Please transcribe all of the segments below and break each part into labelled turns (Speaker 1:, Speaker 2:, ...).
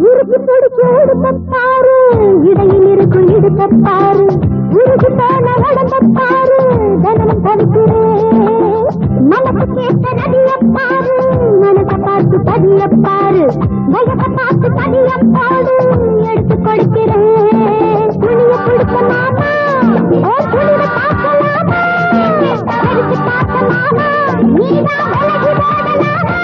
Speaker 1: உருகி பிடிச்சு எடுப்பாரு, இடையில் இருக்கு எடுப்பாரு, உருகி போன நடந்தாரு, தினமும் தவிக்கிறேன். மனசு கேட்ட நதியப்பாரு, மனசை பார்த்து பதியப்பாரு, வயசை பார்த்து பதியப்பாடு எடுத்து கொடுக்கிறேன். துணியை கொடுக்க மாமா, துணியை பார்க்கலாமா, எடுத்து பார்க்கலாமா, நீதான் விலகி ஓடலாமா.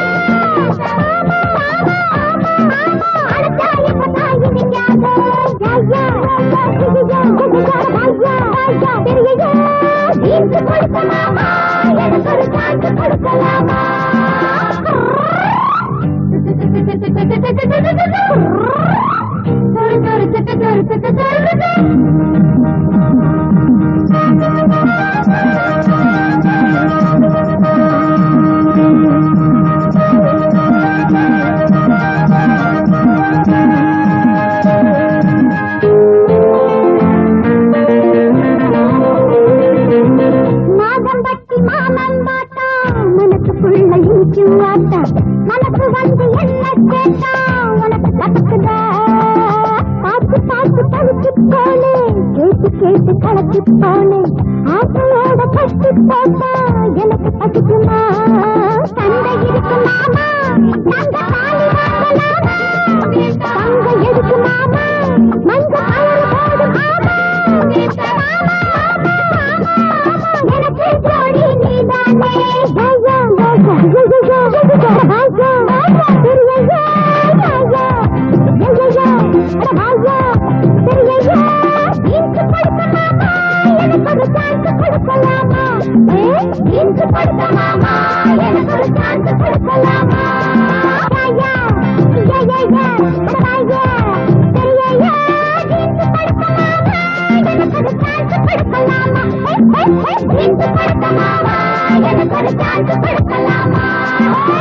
Speaker 1: மனசு வந்து என்ன கேட்டா உனக்கு கத்துக்குதா, பார்த்து பார்த்து பழுத்து போனே, கேட்டு கேட்டு கலத்து போனே, ஆசையோட பட்டு போட்டா எனக்கு பசிக்குமா. சண்டை இருக்கு மாமா, தங்க பாலி வாங்கலாமா, தங்க எதுக்கு மாமா, மஞ்ச கலர் போடும் ஆமா, எனக்கு ஜோடி நீதானே. எனக்கு